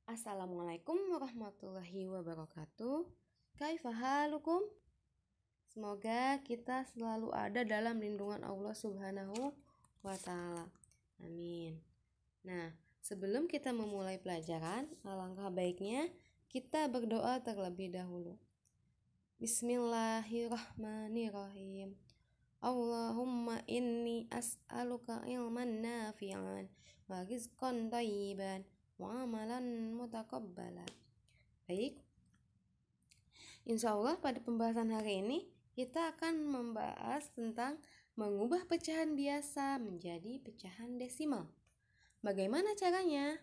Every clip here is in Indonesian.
Assalamualaikum warahmatullahi wabarakatuh. Kaifa halukum? Semoga kita selalu ada dalam lindungan Allah Subhanahu wa Ta'ala. Amin. Nah, sebelum kita memulai pelajaran, alangkah baiknya kita berdoa terlebih dahulu. Bismillahirrahmanirrahim. Allahumma inni as'aluka ilman nafi'an wa rizqan thayyiban wa amalan mutaqabbala. Baik, insya Allah pada pembahasan hari ini kita akan membahas tentang mengubah pecahan biasa menjadi pecahan desimal. Bagaimana caranya?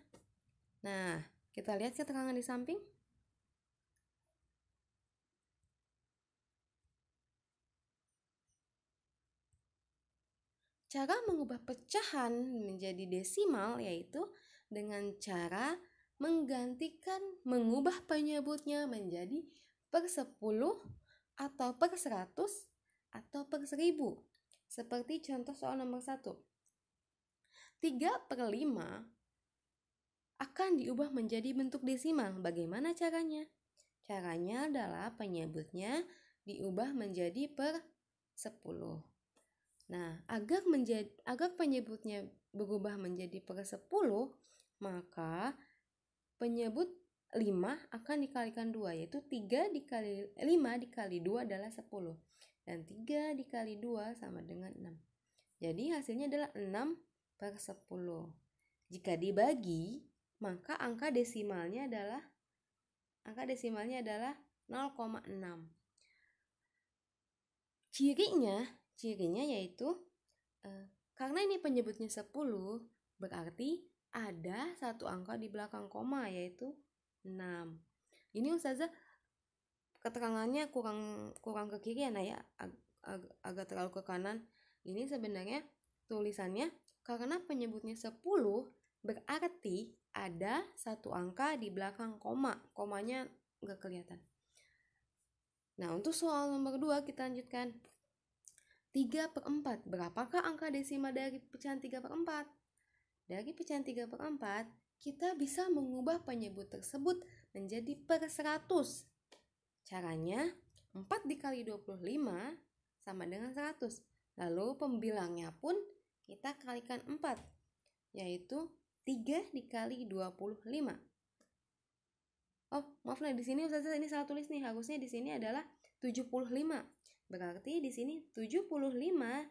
Nah, kita lihat keterangan di samping. Cara mengubah pecahan menjadi desimal yaitu dengan cara mengubah penyebutnya menjadi per 10 atau per 100 atau per 1000. Seperti contoh soal nomor 1. 3/5 akan diubah menjadi bentuk desimal. Bagaimana caranya? Caranya adalah penyebutnya diubah menjadi per 10. Nah, agar penyebutnya berubah menjadi per 10, maka penyebut 5 akan dikalikan 2, yaitu 5 dikali 2 adalah 10. Dan 3 dikali 2 sama dengan 6. Jadi hasilnya adalah 6/10. Jika dibagi, maka angka desimalnya adalah 0,6. Cirinya yaitu karena ini penyebutnya 10, berarti ada satu angka di belakang koma yaitu 6. Ini Ustazah keterangannya kurang ke kiri ya, agak terlalu ke kanan. Ini sebenarnya tulisannya karena penyebutnya 10 berarti ada satu angka di belakang koma. Komanya nggak kelihatan. Nah, untuk soal nomor 2 kita lanjutkan. 3/4. Berapakah angka desimal dari pecahan 3/4? Dari pecahan 3/4, kita bisa mengubah penyebut tersebut menjadi per 100. Caranya, 4 dikali 25 sama dengan 100. Lalu pembilangnya pun kita kalikan 4, yaitu 3 dikali 25. Oh, maaf lah, di sini Ustazah ini salah tulis nih. Harusnya di sini adalah 75. Berarti di sini 75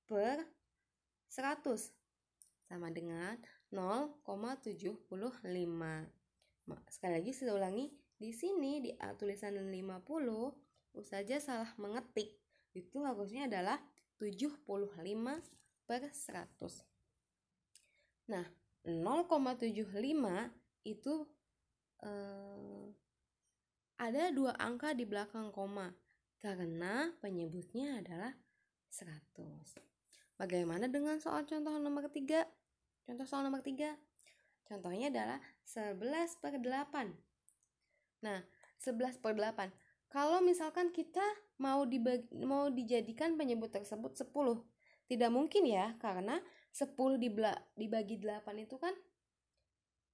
per 100 sama dengan 0,75. Sekali lagi saya ulangi, di sini di tulisan 50 Ustazah salah mengetik. Itu harusnya adalah 75 per 100. Nah, 0,75 itu ada 2 angka di belakang koma karena penyebutnya adalah 100. Bagaimana dengan soal contoh nomor 3? Contohnya adalah 11/8. Nah, 11/8. Kalau misalkan kita mau dijadikan penyebut tersebut 10, tidak mungkin ya, karena 10 dibagi 8 itu kan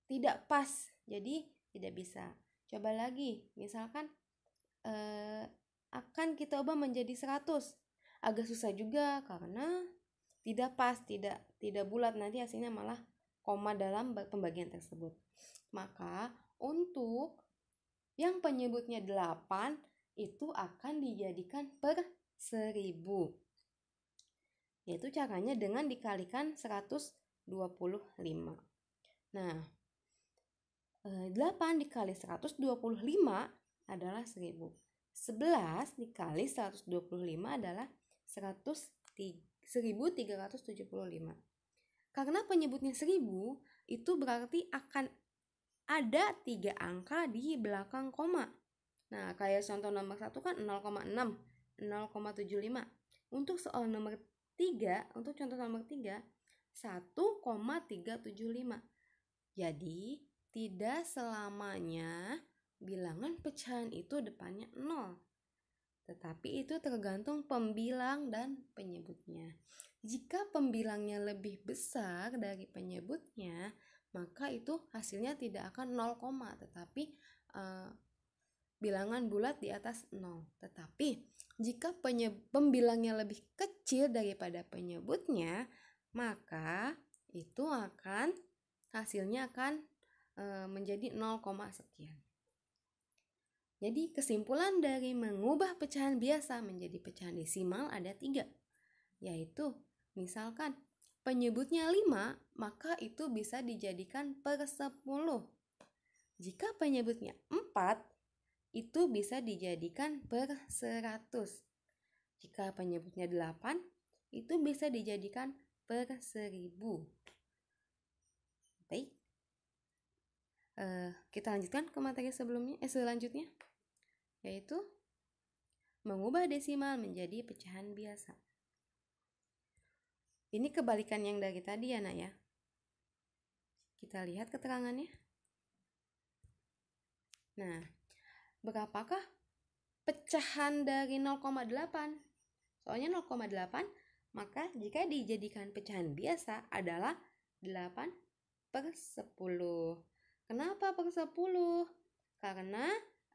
tidak pas. Jadi tidak bisa. Coba lagi, misalkan akan kita ubah menjadi 100. Agak susah juga karena tidak pas, tidak bulat, nanti hasilnya malah koma dalam pembagian tersebut. Maka untuk yang penyebutnya 8 itu akan dijadikan per 1000. Yaitu caranya dengan dikalikan 125. Nah, 8 dikali 125 adalah 1000. 11 dikali 125 adalah 1375. Karena penyebutnya 1000, itu berarti akan ada 3 angka di belakang koma. Nah, kayak contoh nomor 1 kan 0,6, 0,75. Untuk soal nomor 3, untuk contoh nomor 3, 1,375. Jadi, tidak selamanya bilangan pecahan itu depannya 0. Tetapi itu tergantung pembilang dan penyebutnya. Jika pembilangnya lebih besar dari penyebutnya, maka itu hasilnya tidak akan 0, tetapi bilangan bulat di atas 0. Tetapi jika pembilangnya lebih kecil daripada penyebutnya, maka itu hasilnya akan menjadi 0, sekian. Jadi kesimpulan dari mengubah pecahan biasa menjadi pecahan desimal ada 3, yaitu misalkan penyebutnya 5, maka itu bisa dijadikan per 10. Jika penyebutnya 4, itu bisa dijadikan per 100. Jika penyebutnya 8, itu bisa dijadikan per 1000. Baik. Kita lanjutkan ke materi selanjutnya, yaitu mengubah desimal menjadi pecahan biasa. Ini kebalikan yang dari tadi ya, Nak ya. Kita lihat keterangannya. Nah, berapakah pecahan dari 0,8? Soalnya 0,8, maka jika dijadikan pecahan biasa adalah 8 per 10. Kenapa per 10? Karena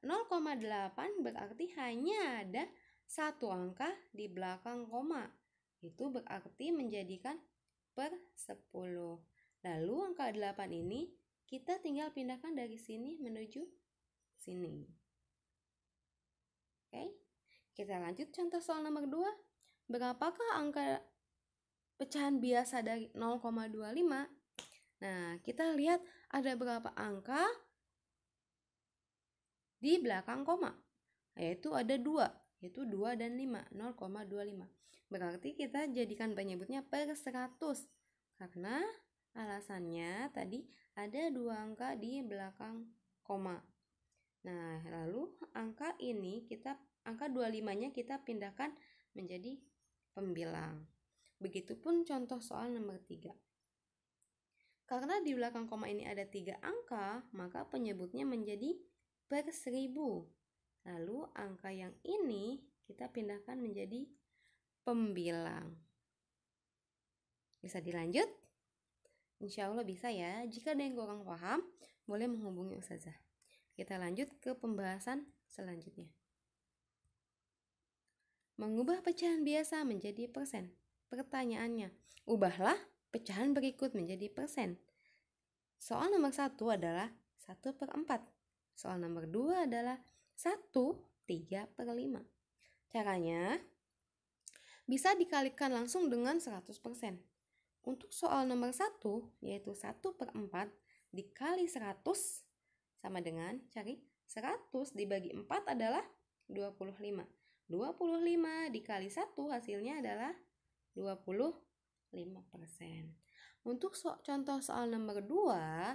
0,8 berarti hanya ada satu angka di belakang koma. Itu berarti menjadikan per 10. Lalu angka 8 ini kita tinggal pindahkan dari sini menuju sini. Oke, kita lanjut contoh soal nomor 2. Berapakah angka pecahan biasa dari 0,25? Nah, kita lihat ada berapa angka di belakang koma, yaitu ada 2, yaitu 2 dan 5, 0,25. Berarti kita jadikan penyebutnya per 100, karena alasannya tadi ada 2 angka di belakang koma. Nah, lalu angka 25-nya kita pindahkan menjadi pembilang. Begitupun contoh soal nomor 3. Karena di belakang koma ini ada 3 angka, maka penyebutnya menjadi per 1000. Lalu angka yang ini kita pindahkan menjadi pembilang. Bisa dilanjut? Insya Allah bisa ya. Jika ada yang kurang paham, boleh menghubungi Ustazah. Kita lanjut ke pembahasan selanjutnya. Mengubah pecahan biasa menjadi persen. Pertanyaannya, ubahlah pecahan berikut menjadi persen. Soal nomor 1 adalah 1/4. Soal nomor 2 adalah 1/3/5. Caranya, bisa dikalikan langsung dengan 100%. Untuk soal nomor 1, yaitu 1/4 dikali 100 sama dengan, cari 100 dibagi 4 adalah 25. 25 dikali 1 hasilnya adalah 25%. Untuk contoh soal nomor 2,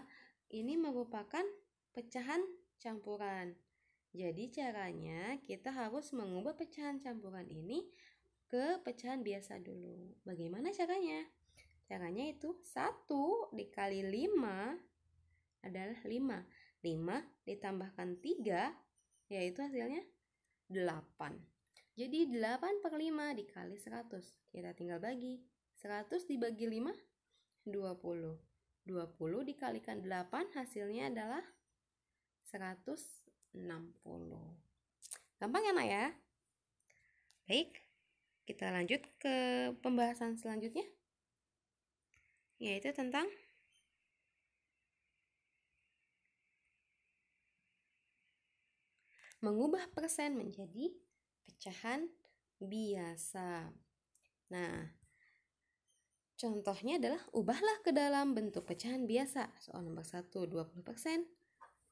ini merupakan pecahan campuran. Jadi caranya kita harus mengubah pecahan campuran ini ke pecahan biasa dulu. Bagaimana caranya? Caranya itu 1 dikali 5 adalah 5. 5 ditambahkan 3, yaitu hasilnya 8. Jadi 8/5 dikali 100. Kita tinggal bagi. 100 dibagi 5, 20. 20 dikalikan 8 hasilnya adalah 160. Gampang ya, Nak ya? Baik, kita lanjut ke pembahasan selanjutnya, yaitu tentang mengubah persen menjadi pecahan biasa. Nah, contohnya adalah ubahlah ke dalam bentuk pecahan biasa. Soal nomor 1 20%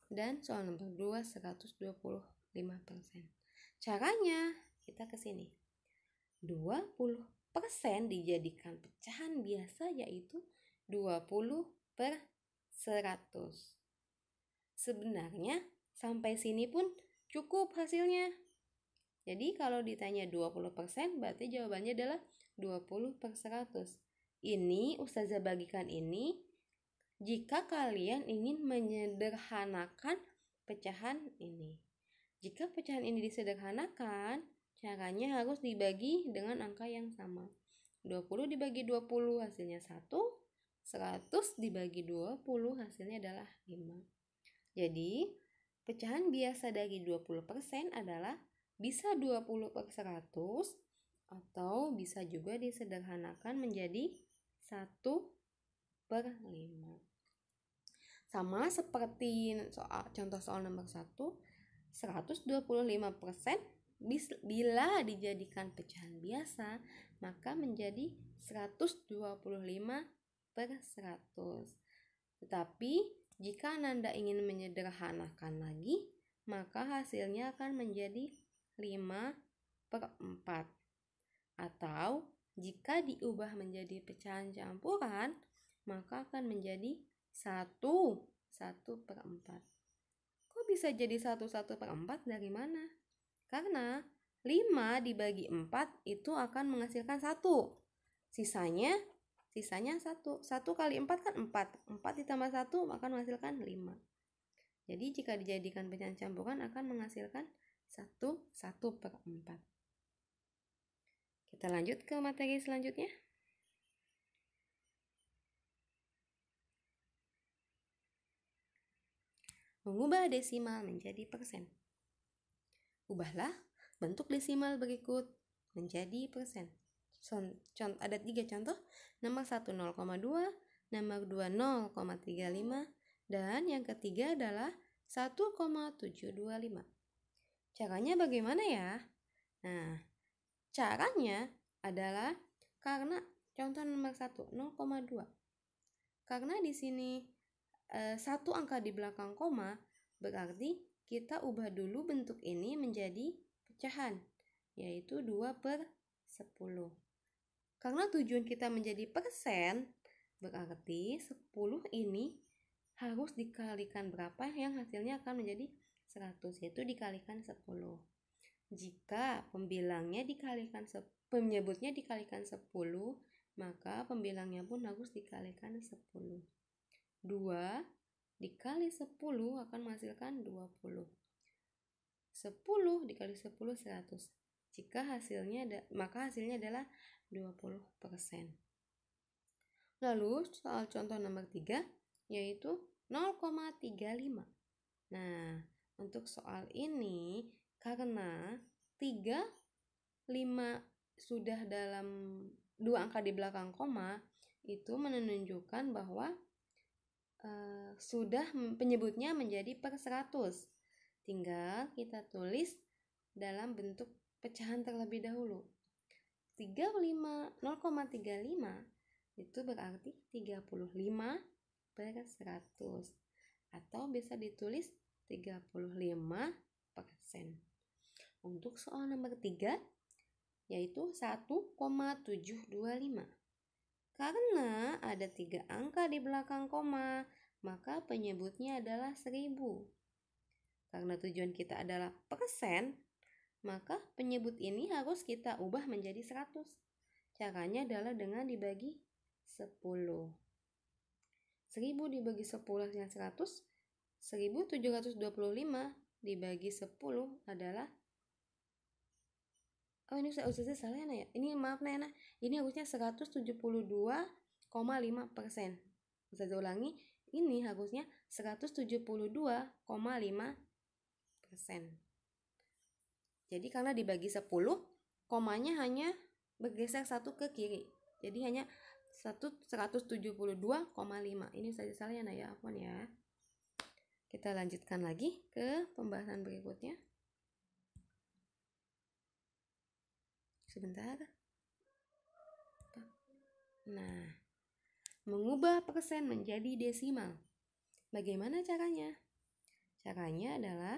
dan soal nomor 2 125%. Caranya kita ke sini. 20% dijadikan pecahan biasa, yaitu 20/100. Sebenarnya sampai sini pun cukup hasilnya. Jadi kalau ditanya 20%, berarti jawabannya adalah 20/100. Ini Ustazah bagikan ini jika kalian ingin menyederhanakan pecahan ini. Jika pecahan ini disederhanakan, caranya harus dibagi dengan angka yang sama. 20 dibagi 20 hasilnya 1, 100 dibagi 20 hasilnya adalah 5. Jadi, pecahan biasa dari 20% adalah bisa 20 per 100 atau bisa juga disederhanakan menjadi 1 per 5. Sama seperti contoh soal nomor 1, 125% bila dijadikan pecahan biasa, maka menjadi 125 per 100. Tetapi jika Nanda ingin menyederhanakan lagi, maka hasilnya akan menjadi 5 per 4. Atau jika diubah menjadi pecahan campuran, maka akan menjadi 1 per 4. Kok bisa jadi 1 per 4 dari mana? Karena 5 dibagi 4 itu akan menghasilkan 1. Sisanya 1. 1 kali 4 kan 4. 4 ditambah 1 akan menghasilkan 5. Jadi jika dijadikan pecahan campuran akan menghasilkan 1 per 4. Kita lanjut ke materi selanjutnya. Mengubah desimal menjadi persen. Ubahlah bentuk desimal berikut menjadi persen. Ada 3 contoh. Nomor 1 0,2, nomor 2 0,35, dan yang ketiga adalah 1,725. Caranya bagaimana ya? Nah, caranya adalah karena contoh nomor 1 0,2. Karena di sini 1 angka di belakang koma, berarti kita ubah dulu bentuk ini menjadi pecahan, yaitu 2 per 10. Karena tujuan kita menjadi persen, berarti 10 ini harus dikalikan berapa yang hasilnya akan menjadi 100, yaitu dikalikan 10. Jika penyebutnya dikalikan 10, maka pembilangnya pun harus dikalikan 10. 2 dikali 10 akan menghasilkan 20. 10 dikali 10 100. Maka hasilnya adalah 20%. Lalu soal contoh nomor 3 yaitu 0,35. Nah, untuk soal ini karena 3, 5 sudah dalam 2 angka di belakang koma, itu menunjukkan bahwa sudah penyebutnya menjadi per 100. Tinggal kita tulis dalam bentuk pecahan terlebih dahulu. 0,35 itu berarti 35 per 100. Atau bisa ditulis 35%. Untuk soal nomor 3 yaitu 1,725. Karena ada 3 angka di belakang koma, maka penyebutnya adalah 1000. Karena tujuan kita adalah persen, maka penyebut ini harus kita ubah menjadi 100. Caranya adalah dengan dibagi 10. 1000 dibagi 10 hasilnya 100. 1725 dibagi 10 adalah ini Ustazah salah ya. Ini maaf Nana. Ini harusnya 172,5%. Ustazah ulangi, ini harusnya 172,5%. Jadi karena dibagi 10, komanya hanya bergeser 1 ke kiri. Jadi hanya 172,5. Ini Ustazah salah ya, afwan ya. Kita lanjutkan lagi ke pembahasan berikutnya. Sebentar. Nah, mengubah persen menjadi desimal. Bagaimana caranya? Caranya adalah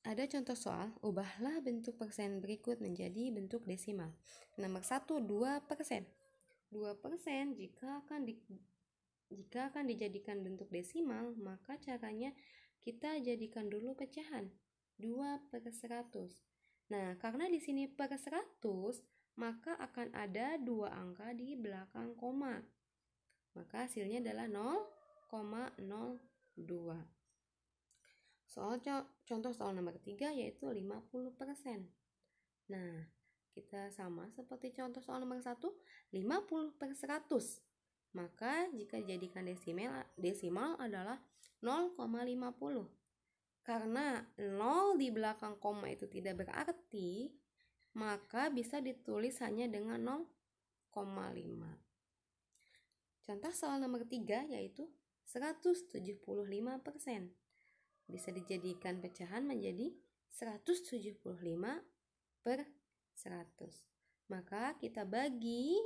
ada contoh soal, ubahlah bentuk persen berikut menjadi bentuk desimal. Nomor 1, 2%. 2% jika akan dijadikan bentuk desimal, maka caranya kita jadikan dulu pecahan. 2 per 100. Nah, karena di sini per 100, maka akan ada 2 angka di belakang koma. Maka hasilnya adalah 0,02. Contoh soal nomor 3 yaitu 50%. Nah, kita sama seperti contoh soal nomor 1, 50/100. Maka jika dijadikan desimal adalah 0,50. Karena 0 di belakang koma itu tidak berarti, maka bisa ditulis hanya dengan 0,5. Contoh soal nomor 3 yaitu 175%. Bisa dijadikan pecahan menjadi 175/100. Maka kita bagi,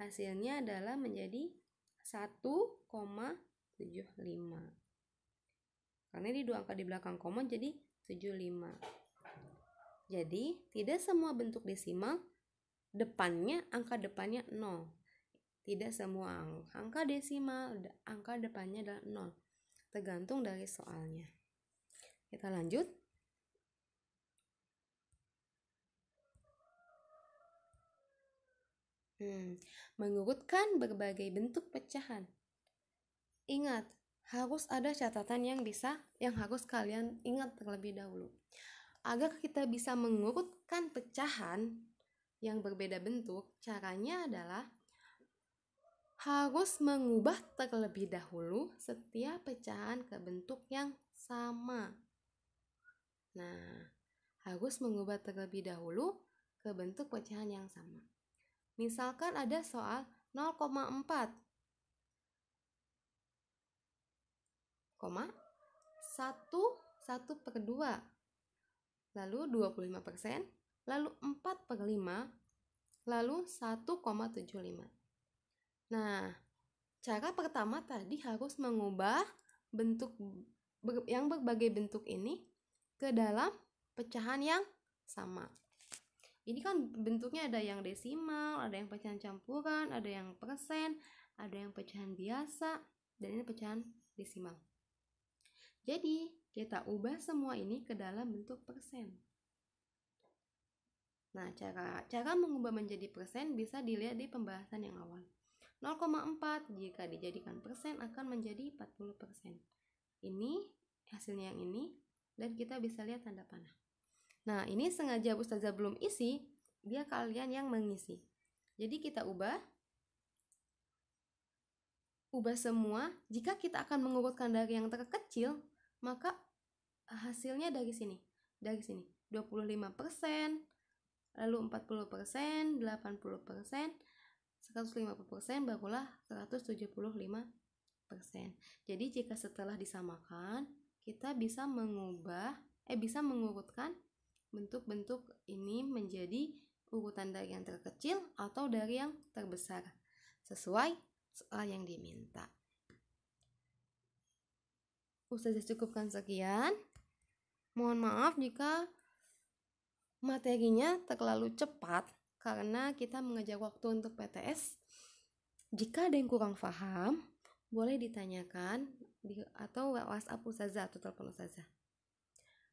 hasilnya adalah menjadi 1,75. Karena ini dua angka di belakang koma jadi 75. Jadi tidak semua bentuk desimal angka depannya 0. Tidak semua angka desimal angka depannya adalah 0. Tergantung dari soalnya. Kita lanjut. Mengurutkan berbagai bentuk pecahan. Ingat, harus ada catatan yang harus kalian ingat terlebih dahulu. Agar kita bisa mengurutkan pecahan yang berbeda bentuk, caranya adalah harus mengubah terlebih dahulu setiap pecahan ke bentuk yang sama. Nah, harus mengubah terlebih dahulu ke bentuk pecahan yang sama. Misalkan ada soal 0,4, 1/2, lalu 25%, lalu 4/5, lalu 1,75. Nah, cara pertama tadi harus mengubah bentuk yang berbagai bentuk ini ke dalam pecahan yang sama. Ini kan bentuknya ada yang desimal, ada yang pecahan campuran, ada yang persen, ada yang pecahan biasa, dan ini pecahan desimal. Jadi, kita ubah semua ini ke dalam bentuk persen. Nah, cara mengubah menjadi persen bisa dilihat di pembahasan yang awal. 0,4 jika dijadikan persen akan menjadi 40%. Ini hasilnya yang ini, dan kita bisa lihat tanda panah. Nah, ini sengaja Ustazah belum isi, dia kalian yang mengisi. Jadi kita ubah semua. Jika kita akan mengurutkan dari yang terkecil, maka hasilnya dari sini. 25%, lalu 40%, 80%, 150%, barulah 175%. Jadi jika setelah disamakan, kita bisa mengurutkan bentuk-bentuk ini menjadi urutan dari yang terkecil atau dari yang terbesar sesuai soal yang diminta. Ustazah cukupkan sekian. Mohon maaf jika materinya terlalu cepat karena kita mengejar waktu untuk PTS. Jika ada yang kurang paham, boleh ditanyakan atau WhatsApp Ustazah atau telepon Ustazah.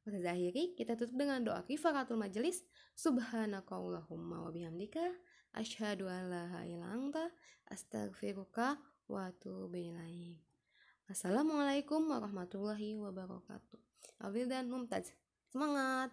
Ustazah akhiri, kita tutup dengan doa kifaratul majelis. Subhanakallahumma wa bihamdika asyhadu an la ilaha illa anta astaghfiruka wa atubu ilaik. Assalamualaikum warahmatullahi wabarakatuh. Afil dan Mumtaz. Semangat!